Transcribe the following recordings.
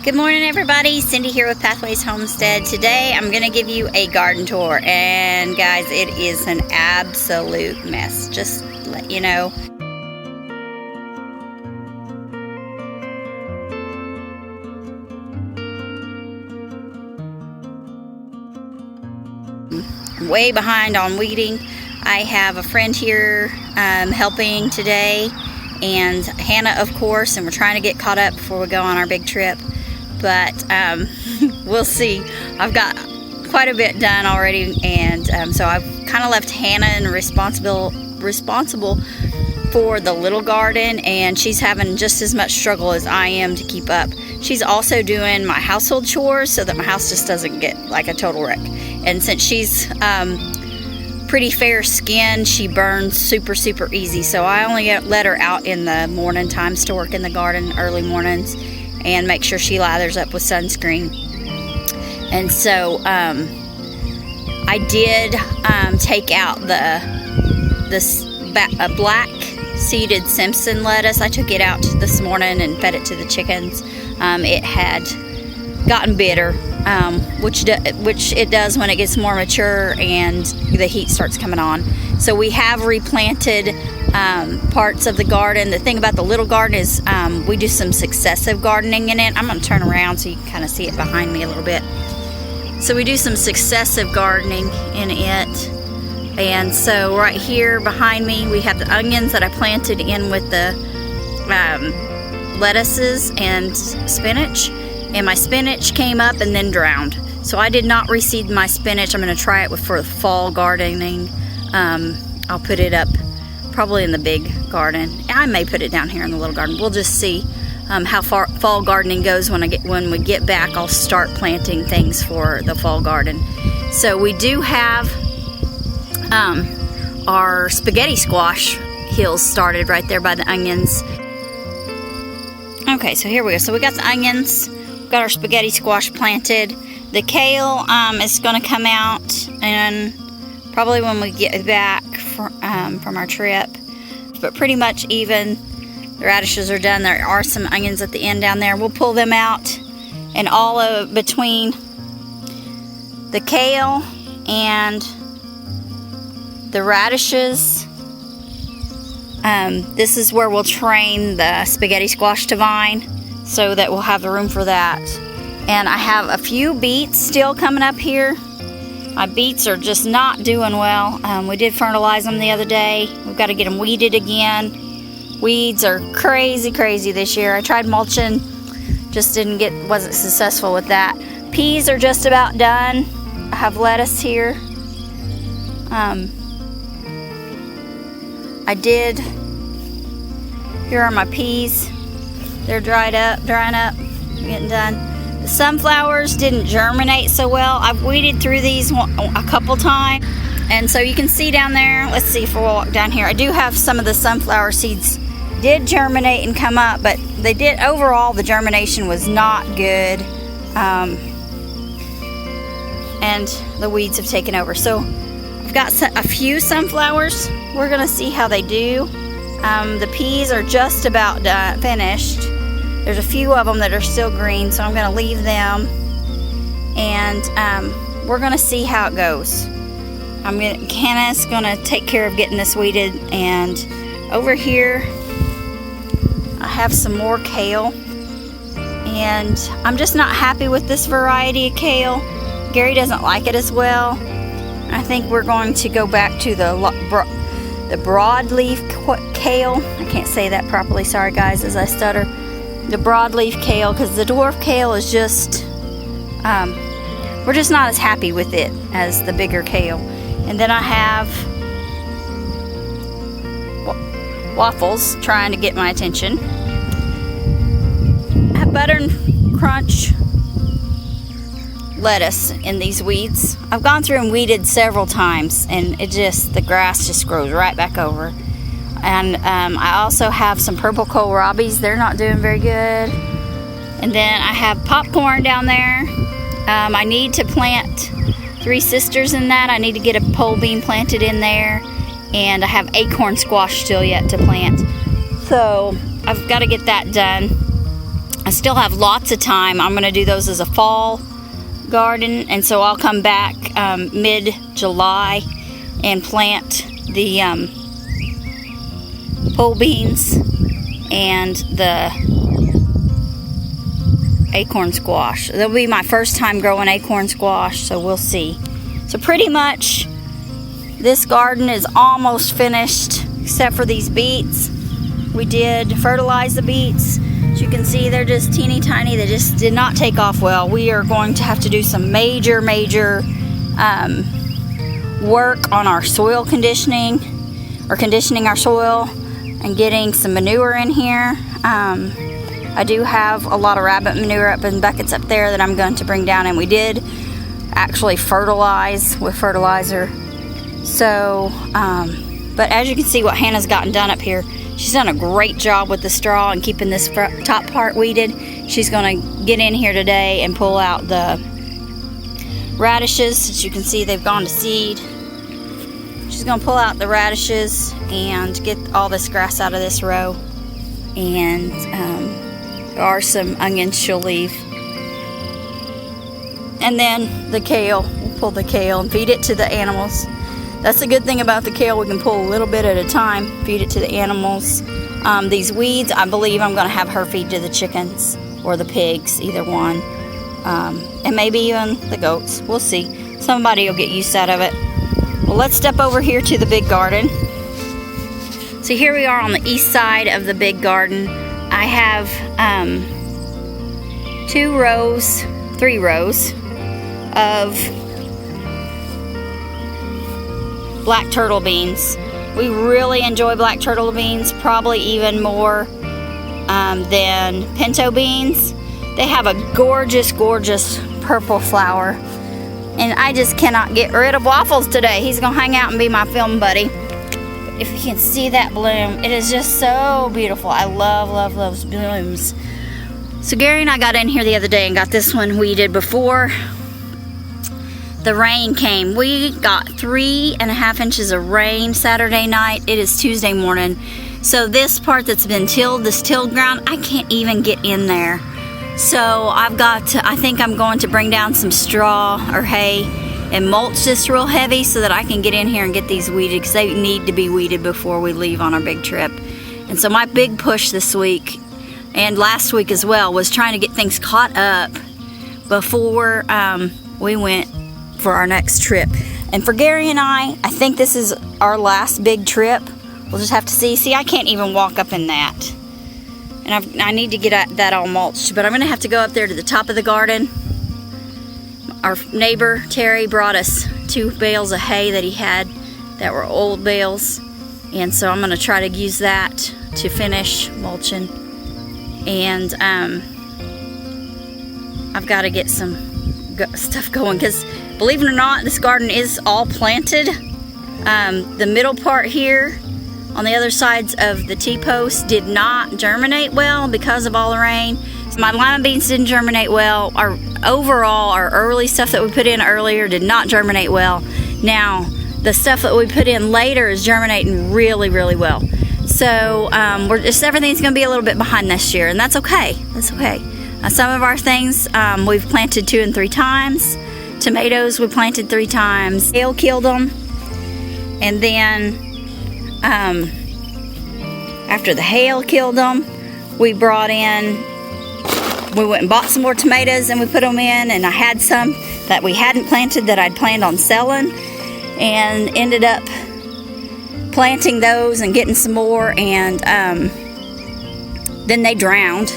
Good morning, everybody. Cindy here with Pathways Homestead. Today I'm going to give you a garden tour, and guys, it is an absolute mess, just to let you know. I'm way behind on weeding. I have a friend here helping today, and Hannah, of course, and we're trying to get caught up before we go on our big trip. But we'll see. I've got quite a bit done already, and so I've kind of left Hannah responsible for the little garden, and she's having just as much struggle as I am to keep up. She's also doing my household chores so that my house just doesn't get like a total wreck. And since she's pretty fair skinned, she burns super easy, so I only let her out in the morning times to work in the garden, early mornings, and make sure she lathers up with sunscreen. And so I did take out the black seeded Simpson lettuce. I took it out this morning and fed it to the chickens. It had gotten bitter, which it does when it gets more mature and the heat starts coming on. So we have replanted parts of the garden. The thing about the little garden is we do some successive gardening in it. I'm going to turn around so you can kind of see it behind me a little bit. So we do some successive gardening in it. And so right here behind me we have the onions that I planted in with the lettuces and spinach. And my spinach came up and then drowned. So I did not reseed my spinach. I'm going to try it for fall gardening. I'll put it up probably in the big garden. I may put it down here in the little garden. We'll just see how far fall gardening goes. When we get back, I'll start planting things for the fall garden. So we do have our spaghetti squash hills started right there by the onions. Okay, so here we go. So we got the onions, we got our spaghetti squash planted. The kale is going to come out and probably when we get back from our trip, but pretty much even the radishes are done. There are some onions at the end down there. We'll pull them out, and all of between the kale and the radishes, this is where we'll train the spaghetti squash to vine so that we'll have the room for that. And I have a few beets still coming up here. My beets are just not doing well. We did fertilize them the other day. We've got to get them weeded again. Weeds are crazy this year. I tried mulching, just wasn't successful with that. Peas are just about done. I have lettuce here. Here are my peas. They're drying up, getting done. The sunflowers didn't germinate so well. I've weeded through these a couple times, and so you can see down there. Let's see if we'll walk down here. I do have some of the sunflower seeds did germinate and come up, but they did overall. The germination was not good, and the weeds have taken over. So I've got a few sunflowers. We're gonna see how they do. The peas are just about finished. There's a few of them that are still green, so I'm going to leave them, and we're going to see how it goes. Hannah's going to take care of getting this weeded, and over here I have some more kale, and I'm just not happy with this variety of kale. Gary doesn't like it as well. I think we're going to go back to the broadleaf kale. I can't say that properly, sorry guys as I stutter. The broadleaf kale, because the dwarf kale is just, we're just not as happy with it as the bigger kale. And then I have waffles trying to get my attention. I have butter and crunch lettuce in these weeds. I've gone through and weeded several times, and the grass just grows right back over. And I also have some purple kohlrabis. They're not doing very good. And then I have popcorn down there. I need to plant Three Sisters in that. I need to get a pole bean planted in there. And I have acorn squash still yet to plant. So I've got to get that done. I still have lots of time. I'm going to do those as a fall garden, and so I'll come back mid-July and plant the pole beans and the acorn squash. That'll be my first time growing acorn squash, so we'll see. So pretty much this garden is almost finished, except for these beets. We did fertilize the beets. As you can see, they're just teeny tiny. They just did not take off well. We are going to have to do some major work on our soil conditioning, or conditioning our soil and getting some manure in here. I do have a lot of rabbit manure up in buckets up there that I'm going to bring down, and we did actually fertilize with fertilizer. So, but as you can see what Hannah's gotten done up here, she's done a great job with the straw and keeping this top part weeded. She's going to get in here today and pull out the radishes. As you can see, they've gone to seed. She's going to pull out the radishes and get all this grass out of this row. And there are some onions she'll leave. And then the kale. We'll pull the kale and feed it to the animals. That's the good thing about the kale. We can pull a little bit at a time, feed it to the animals. These weeds, I believe I'm going to have her feed to the chickens or the pigs, either one. And maybe even the goats. We'll see. Somebody will get use out of it. Well, let's step over here to the big garden. So here we are on the east side of the big garden. I have 3 rows of black turtle beans. We really enjoy black turtle beans, probably even more than pinto beans. They have a gorgeous purple flower, and I just cannot get rid of Waffles today. He's gonna hang out and be my film buddy. But if you can see that bloom, it is just so beautiful. I love those blooms. So Gary and I got in here the other day and got this one weeded before the rain came. We got 3.5 inches of rain Saturday night. It is Tuesday morning. So this part that's been tilled, this tilled ground, I can't even get in there. So I've got to, I think I'm going to bring down some straw or hay and mulch this real heavy so that I can get in here and get these weeded, because they need to be weeded before we leave on our big trip. And so my big push this week and last week as well was trying to get things caught up before we went for our next trip. And for Gary and I think this is our last big trip. We'll just have to see. See, I can't even walk up in that. And I need to get that all mulched. But I'm going to have to go up there to the top of the garden. Our neighbor, Terry, brought us 2 bales of hay that he had that were old bales. And so I'm going to try to use that to finish mulching. And I've got to get some stuff going, because believe it or not, this garden is all planted. The middle part here on the other sides of the T-posts did not germinate well because of all the rain. So my lima beans didn't germinate well. Our early stuff that we put in earlier did not germinate well. Now the stuff that we put in later is germinating really well. So everything's going to be a little bit behind this year, and that's okay. That's okay. Some of our things we've planted 2 and 3 times. Tomatoes we planted 3 times. Hail killed them, and then after the hail killed them, we went and bought some more tomatoes and we put them in, and I had some that we hadn't planted that I'd planned on selling, and ended up planting those and getting some more, and then they drowned.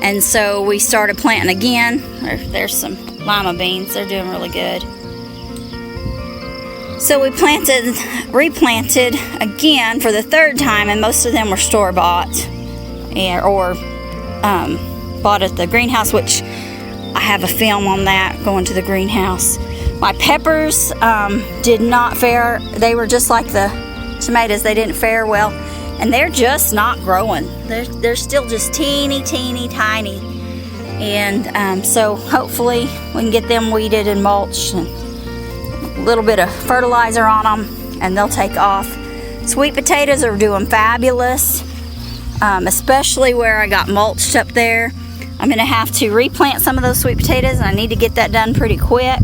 And so we started planting again. There's some lima beans. They're doing really good. So we replanted again for the 3rd time, and most of them were store-bought or bought at the greenhouse, which I have a film on that, going to the greenhouse. My peppers did not fare. They were just like the tomatoes. They didn't fare well, and they're just not growing. They're still just teeny tiny. And so hopefully we can get them weeded and mulched, and a little bit of fertilizer on them, and they'll take off. Sweet potatoes are doing fabulous, especially where I got mulched up there. I'm gonna have to replant some of those sweet potatoes, and I need to get that done pretty quick.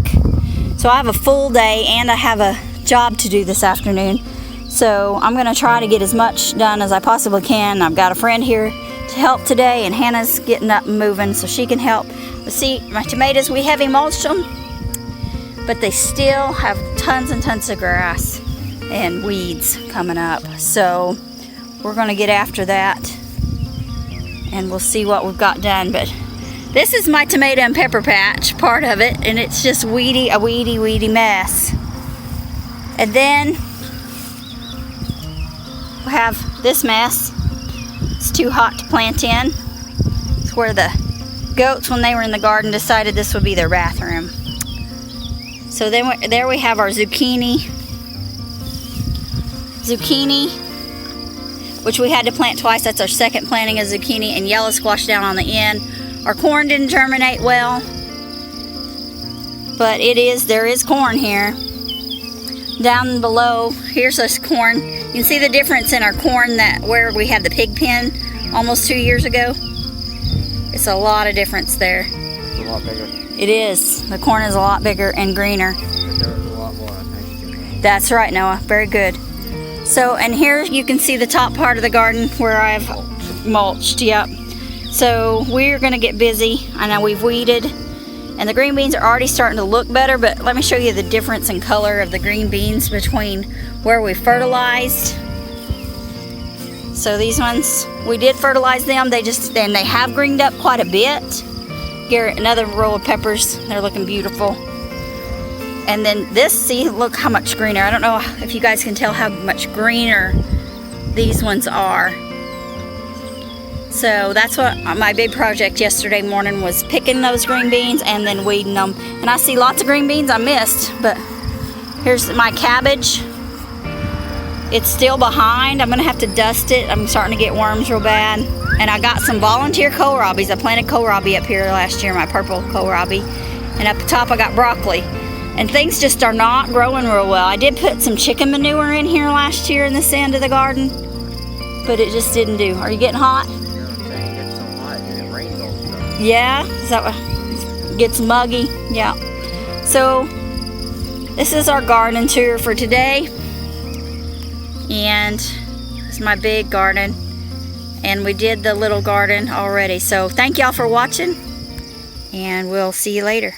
So I have a full day and I have a job to do this afternoon. So I'm gonna try to get as much done as I possibly can. I've got a friend here to help today, and Hannah's getting up and moving so she can help. But see, my tomatoes, we heavy mulched them, but they still have tons and tons of grass and weeds coming up. So we're gonna get after that, and we'll see what we've got done. But this is my tomato and pepper patch, part of it, and it's just a weedy mess. And then we have this mess. It's too hot to plant in. It's where the goats, when they were in the garden, decided this would be their bathroom. So then there we have our zucchini, which we had to plant twice. That's our second planting of zucchini, and yellow squash down on the end. Our corn didn't germinate well, but there is corn here. Down below, here's us corn. You can see the difference in our corn where we had the pig pen almost 2 years ago. It's a lot of difference there. It's a lot bigger. It is. The corn is a lot bigger and greener. But there was a lot more nitrogen. That's right, Noah. Very good. So, and here you can see the top part of the garden where I've mulched. Yep. So we're gonna get busy. I know we've weeded, and the green beans are already starting to look better, but let me show you the difference in color of the green beans between where we fertilized. So these ones, we did fertilize them. They have greened up quite a bit. Here, another row of peppers. They're looking beautiful. And then this, see, look how much greener. I don't know if you guys can tell how much greener these ones are. So that's what my big project yesterday morning was, picking those green beans and then weeding them. And I see lots of green beans I missed, but here's my cabbage. It's still behind. I'm gonna have to dust it. I'm starting to get worms real bad. And I got some volunteer kohlrabis. I planted kohlrabi up here last year, my purple kohlrabi. And up top I got broccoli. And things just are not growing real well. I did put some chicken manure in here last year in this end of the garden, but it just didn't do. Are you getting hot? Yeah, is that what gets muggy? Yeah. So this is our garden tour for today, and it's my big garden, and we did the little garden already. So thank y'all for watching, and we'll see you later.